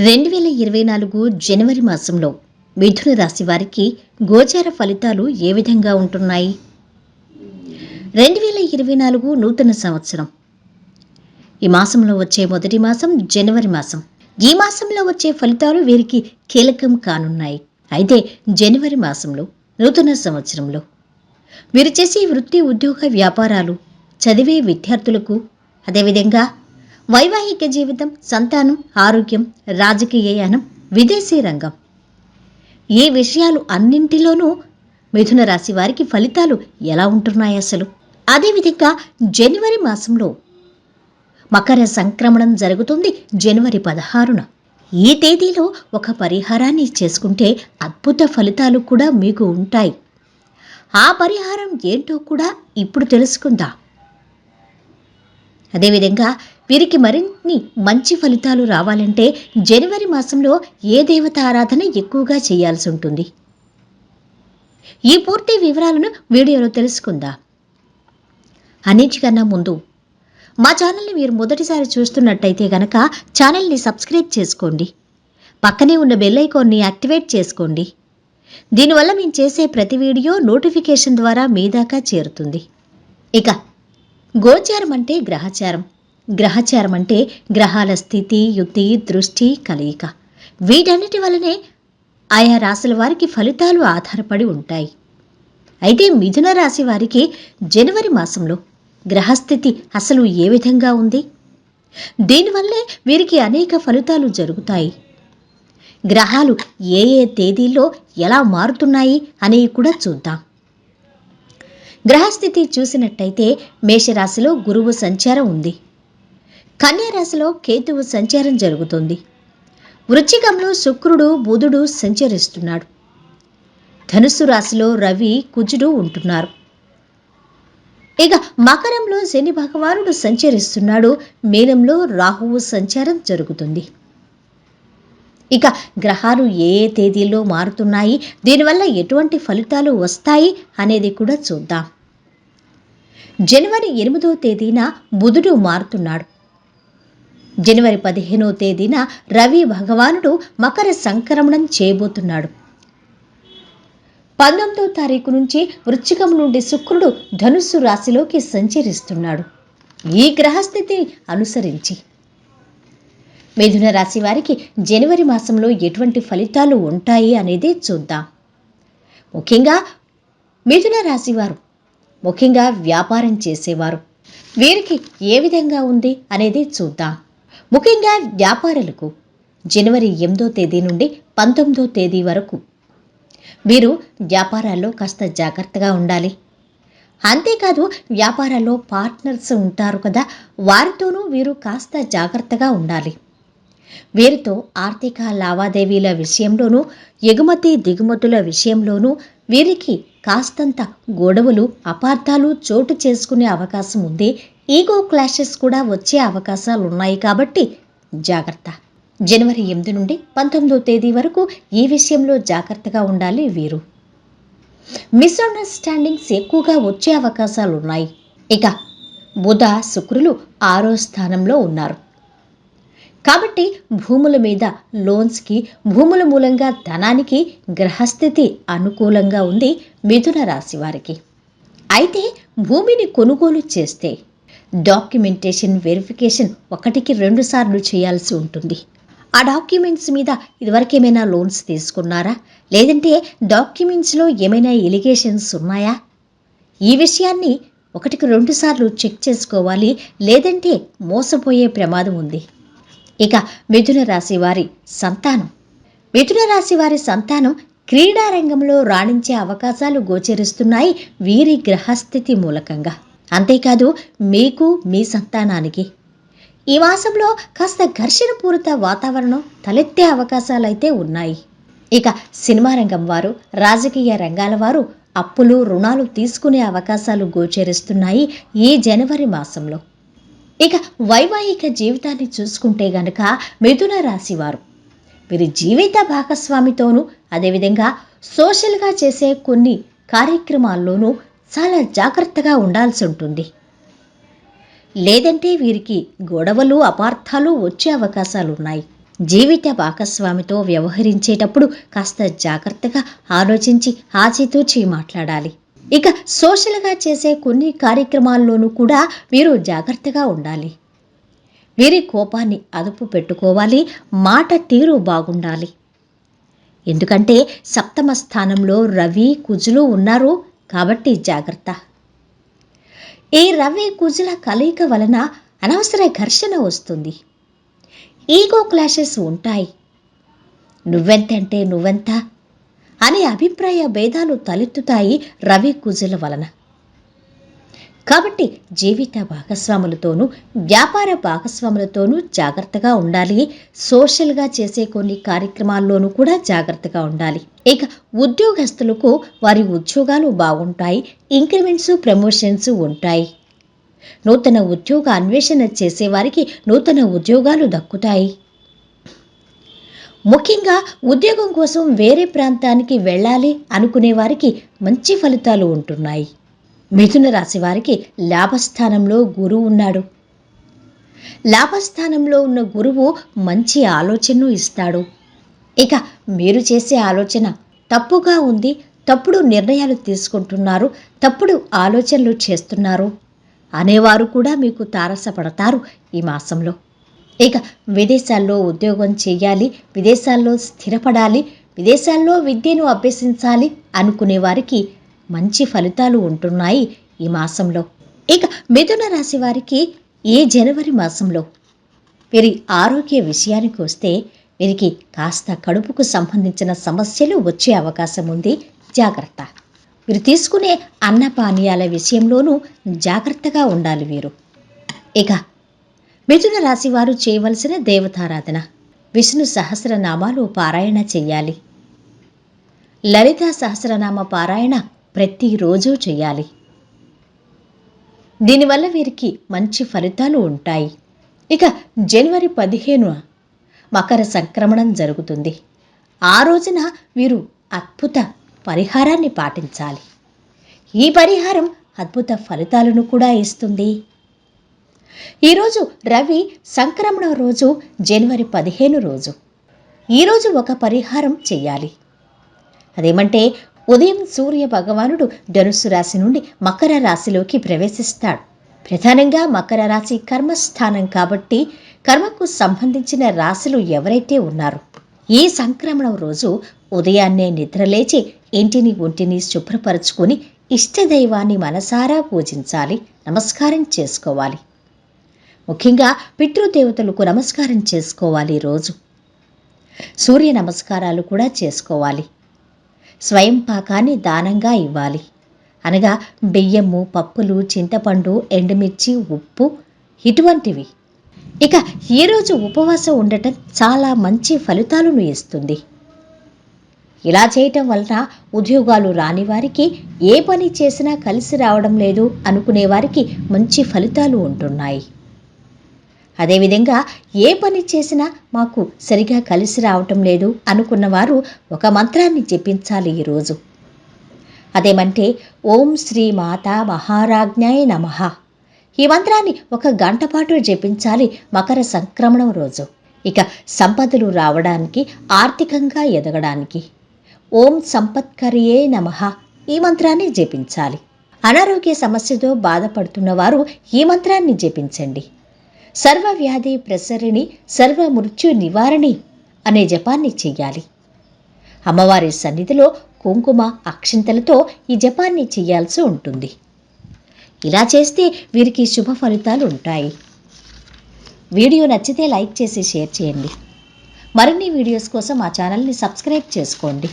2024 జనవరి మాసంలో మిథున రాశి వారికి గోచార ఫలితాలు ఏ విధంగా ఉంటున్నాయి? 2024 నూతన సంవత్సరం. ఈ మాసంలో వచ్చే మొదటి మాసం జనవరి మాసం. ఈ మాసంలో వచ్చే ఫలితాలు వీరికి కీలకం కానున్నాయి. అయితే జనవరి మాసంలో నూతన సంవత్సరంలో వీరు చేసే వృత్తి, ఉద్యోగ, వ్యాపారాలు, చదివే విద్యార్థులకు, అదేవిధంగా వైవాహిక జీవితం, సంతానం, ఆరోగ్యం, రాజకీయ యానం, విదేశీ రంగం, ఈ విషయాలు అన్నింటిలోనూ మిథున రాశి వారికి ఫలితాలు ఎలా ఉంటున్నాయి అసలు? అదేవిధంగా జనవరి మాసంలో మకర సంక్రమణం జరుగుతుంది జనవరి 16న. ఈ తేదీలో ఒక పరిహారాన్ని చేసుకుంటే అద్భుత ఫలితాలు కూడా మీకు ఉంటాయి. ఆ పరిహారం ఏంటో కూడా ఇప్పుడు తెలుసుకుందాం. అదేవిధంగా వీరికి మరిన్ని మంచి ఫలితాలు రావాలంటే జనవరి మాసంలో ఏ దేవత ఆరాధన ఎక్కువగా చేయాల్సి ఉంటుంది? ఈ పూర్తి వివరాలను వీడియోలో తెలుసుకుందాం. అన్నిటికన్నా ముందు మా ఛానల్ని మీరు మొదటిసారి చూస్తున్నట్టయితే గనక ఛానల్ని సబ్స్క్రైబ్ చేసుకోండి. పక్కనే ఉన్న బెల్ ఐకాన్ని యాక్టివేట్ చేసుకోండి. దీనివల్ల మేము చేసే ప్రతి వీడియో నోటిఫికేషన్ ద్వారా మీ దాకా చేరుతుంది. ఇక గోచారం అంటే గ్రహచారం. గ్రహచారం అంటే గ్రహాల స్థితి, యుతి, దృష్టి, కలయిక. వీటన్నిటి వల్లనే ఆయా రాశుల వారికి ఫలితాలు ఆధారపడి ఉంటాయి. అయితే మిథున రాశి వారికి జనవరి మాసంలో గ్రహస్థితి అసలు ఏ విధంగా ఉంది? దీనివల్లే వీరికి అనేక ఫలితాలు జరుగుతాయి. గ్రహాలు ఏ ఏ తేదీల్లో ఎలా మారుతున్నాయి అనేవి కూడా చూద్దాం. గ్రహస్థితి చూసినట్టయితే మేషరాశిలో గురువు సంచారం ఉంది. కన్యా రాశిలో కేతువు సంచారం జరుగుతుంది. వృశ్చికంలో శుక్రుడు, బుధుడు సంచరిస్తున్నాడు. ధనుస్సు రాశిలో రవి, కుజుడు ఉంటున్నారు. ఇక మకరంలో శని భగవానుడు సంచరిస్తున్నాడు. మీనంలో రాహువు సంచారం జరుగుతుంది. ఇక గ్రహాలు ఏ ఏ తేదీల్లో మారుతున్నాయి, దీనివల్ల ఎటువంటి ఫలితాలు వస్తాయి అనేది కూడా చూద్దాం. జనవరి 8వ తేదీన బుధుడు మారుతున్నాడు. జనవరి 15వ తేదీన రవి భగవానుడు మకర సంక్రమణం చేయబోతున్నాడు. 19వ తారీఖు నుంచి వృశ్చికం నుండి శుక్రుడు ధనుస్సు రాశిలోకి సంచరిస్తున్నాడు. ఈ గ్రహస్థితి అనుసరించి మిథున రాశి వారికి జనవరి మాసంలో ఎటువంటి ఫలితాలు ఉంటాయి అనేది చూద్దాం. ముఖ్యంగా మిథున రాశి వారు, ముఖ్యంగా వ్యాపారం చేసేవారు, వీరికి ఏ విధంగా ఉంది అనేది చూద్దాం. ముఖ్యంగా వ్యాపారులకు జనవరి 8వ తేదీ నుండి 19వ తేదీ వరకు వీరు వ్యాపారాల్లో కాస్త జాగ్రత్తగా ఉండాలి. అంతేకాదు వ్యాపారాల్లో పార్ట్నర్స్ ఉంటారు కదా, వారితోనూ వీరు కాస్త జాగ్రత్తగా ఉండాలి. వీరితో ఆర్థిక లావాదేవీల విషయంలోనూ, ఎగుమతి దిగుమతుల విషయంలోనూ వీరికి కాస్తంత గొడవలు, అపార్థాలు చోటు చేసుకునే అవకాశం ఉంది. ఈగో క్లాషెస్ కూడా వచ్చే అవకాశాలు ఉన్నాయి కాబట్టి జాగ్రత్త. జనవరి 8 నుండి 19వ తేదీ వరకు ఈ విషయంలో జాగ్రత్తగా ఉండాలి. వీరు మిస్అండర్స్టాండింగ్స్ ఎక్కువగా వచ్చే అవకాశాలు ఉన్నాయి. ఇక బుధ, శుక్రులు 6వ స్థానంలో ఉన్నారు కాబట్టి భూముల మీద లోన్స్కి, భూముల మూలంగా ధనానికి గ్రహస్థితి అనుకూలంగా ఉంది మిథున రాశి వారికి. అయితే భూమిని కొనుగోలు చేస్తే డాక్యుమెంటేషన్ వెరిఫికేషన్ 1కి 2 సార్లు చేయాల్సి ఉంటుంది. ఆ డాక్యుమెంట్స్ మీద ఇదివరకు ఏమైనా లోన్స్ తీసుకున్నారా, లేదంటే డాక్యుమెంట్స్లో ఏమైనా ఎలిగేషన్స్ ఉన్నాయా? ఈ విషయాన్ని 1కి 2 సార్లు చెక్ చేసుకోవాలి, లేదంటే మోసపోయే ప్రమాదం ఉంది. ఇక మిథున రాశి వారి సంతానం. మిథున రాశి వారి సంతానం క్రీడా రంగంలో రాణించే అవకాశాలు గోచరిస్తున్నాయి వీరి గ్రహస్థితి మూలకంగా. అంతేకాదు మీకు, మీ సంతానానికి ఈ మాసంలో కాస్త ఘర్షణపూరిత వాతావరణం తలెత్తే అవకాశాలైతే ఉన్నాయి. ఇక సినిమా రంగం వారు, రాజకీయ రంగాల వారు అప్పులు, రుణాలు తీసుకునే అవకాశాలు గోచరిస్తున్నాయి ఈ జనవరి మాసంలో. ఇక వైవాహిక జీవితాన్ని చూసుకుంటే గనక మిథున రాశి వారు వీరి జీవిత భాగస్వామితోనూ, అదేవిధంగా సోషల్గా చేసే కొన్ని కార్యక్రమాల్లోనూ చాలా జాగ్రత్తగా ఉండాల్సి ఉంటుంది. లేదంటే వీరికి గొడవలు, అపార్థాలు వచ్చే అవకాశాలున్నాయి. జీవిత భాగస్వామితో వ్యవహరించేటప్పుడు కాస్త జాగ్రత్తగా ఆలోచించి ఆచితూచి మాట్లాడాలి. ఇక సోషల్గా చేసే కొన్ని కార్యక్రమాల్లోనూ కూడా వీరు జాగ్రత్తగా ఉండాలి. వీరి కోపాన్ని అదుపు పెట్టుకోవాలి. మాట తీరు బాగుండాలి. ఎందుకంటే సప్తమ స్థానంలో రవి కుజులు ఉన్నారు కాబట్టి జాగ్రత్త. ఈ రవి కుజుల కలయిక వలన అనవసర ఘర్షణ వస్తుంది. ఈగో క్లాషెస్ ఉంటాయి. నువ్వెంతంటే నువ్వెంత అనే అభిప్రాయ భేదాలు తలెత్తుతాయి రవి కుజుల వలన. కాబట్టి జీవిత భాగస్వాములతోనూ వ్యాపార భాగస్వాములతోనూ జాగ్రత్తగా ఉండాలి. సోషల్గా చేసే కొన్ని కార్యక్రమాల్లోనూ కూడా జాగ్రత్తగా ఉండాలి. ఇక ఉద్యోగస్తులకు వారి ఉద్యోగాలు బాగుంటాయి. ఇంక్రిమెంట్స్, ప్రమోషన్స్ ఉంటాయి. నూతన ఉద్యోగ అన్వేషణ చేసేవారికి నూతన ఉద్యోగాలు దక్కుతాయి. ముఖ్యంగా ఉద్యోగం కోసం వేరే ప్రాంతానికి వెళ్ళాలి అనుకునే వారికి మంచి ఫలితాలు ఉంటున్నాయి. మిథున రాశి వారికి లాభస్థానంలో గురువు ఉన్నాడు. లాభస్థానంలో ఉన్న గురువు మంచి ఆలోచనను ఇస్తాడు. ఇక మీరు చేసే ఆలోచన తప్పుగా ఉంది, తప్పుడు నిర్ణయాలు తీసుకుంటున్నారు, తప్పుడు ఆలోచనలు చేస్తున్నారు అనేవారు కూడా మీకు తారసపడతారు ఈ మాసంలో. ఇక విదేశాల్లో ఉద్యోగం చేయాలి, విదేశాల్లో స్థిరపడాలి, విదేశాల్లో విద్యను అభ్యసించాలి అనుకునే వారికి మంచి ఫలితాలు ఉంటున్నాయి ఈ మాసంలో. ఇక మిథున రాశి వారికి ఈ జనవరి మాసంలో వీరి ఆరోగ్య విషయానికి వస్తే వీరికి కాస్త కడుపుకు సంబంధించిన సమస్యలు వచ్చే అవకాశం ఉంది. జాగ్రత్త. వీరు తీసుకునే అన్నపానీయాల విషయంలోనూ జాగ్రత్తగా ఉండాలి వీరు. ఇక మిథున రాశి వారు చేయవలసిన దేవతారాధన: విష్ణు సహస్రనామాలు పారాయణ చెయ్యాలి. లలితా సహస్రనామ పారాయణ ప్రతిరోజు చేయాలి. దీనివల్ల వీరికి మంచి ఫలితాలు ఉంటాయి. ఇక జనవరి 15న మకర సంక్రమణం జరుగుతుంది. ఆ రోజున వీరు అద్భుత పరిహారాన్ని పాటించాలి. ఈ పరిహారం అద్భుత ఫలితాలను కూడా ఇస్తుంది. ఈరోజు రవి సంక్రమణ రోజు, జనవరి 15 రోజు. ఈరోజు ఒక పరిహారం చెయ్యాలి. అదేమంటే ఉదయం సూర్య భగవానుడు ధనుస్సు రాశి నుండి మకర రాశిలోకి ప్రవేశిస్తాడు. ప్రధానంగా మకర రాశి కర్మస్థానం కాబట్టి కర్మకు సంబంధించిన రాశులు ఎవరైతే ఉన్నారో ఈ సంక్రమణం రోజు ఉదయాన్నే నిద్రలేచి ఇంటిని ఒంటిని శుభ్రపరచుకొని ఇష్టదైవాన్ని మనసారా పూజించాలి, నమస్కారం చేసుకోవాలి. ముఖ్యంగా పితృదేవతలకు నమస్కారం చేసుకోవాలి. రోజు సూర్య నమస్కారాలు కూడా చేసుకోవాలి. స్వయం పాకాన్ని దానంగా ఇవ్వాలి. అనగా బియ్యము, పప్పులు, చింతపండు, ఎండుమిర్చి, ఉప్పు ఇటువంటివి. ఇక ఈరోజు ఉపవాసం ఉండటం చాలా మంచి ఫలితాలను ఇస్తుంది. ఇలా చేయటం వలన ఉద్యోగాలు రాని వారికి, ఏ పని చేసినా కలిసి రావడం లేదు అనుకునే వారికి మంచి ఫలితాలు ఉంటున్నాయి. అదేవిధంగా ఏ పని చేసినా మాకు సరిగా కలిసి రావటం లేదు అనుకున్నవారు ఒక మంత్రాన్ని జపించాలి ఈరోజు. అదేమంటే ఓం శ్రీ మాతా మహారాజ్ఞాయ నమః. ఈ మంత్రాన్ని 1 గంట పాటు జపించాలి మకర సంక్రమణం రోజు. ఇక సంపదలు రావడానికి, ఆర్థికంగా ఎదగడానికి ఓం సంపత్కరియే నమః ఈ మంత్రాన్ని జపించాలి. అనారోగ్య సమస్యతో బాధపడుతున్నవారు ఈ మంత్రాన్ని జపించండి. సర్వవ్యాధి ప్రసరిణి సర్వ మృత్యు నివారణి అనే జపాన్ని చెయ్యాలి. అమ్మవారి సన్నిధిలో కుంకుమ, అక్షింతలతో ఈ జపాన్ని చెయ్యాల్సి ఉంటుంది. ఇలా చేస్తే వీరికి శుభ ఫలితాలు ఉంటాయి. వీడియో నచ్చితే లైక్ చేసి షేర్ చేయండి. మరిన్ని వీడియోస్ కోసం మా ఛానల్ని సబ్స్క్రైబ్ చేసుకోండి.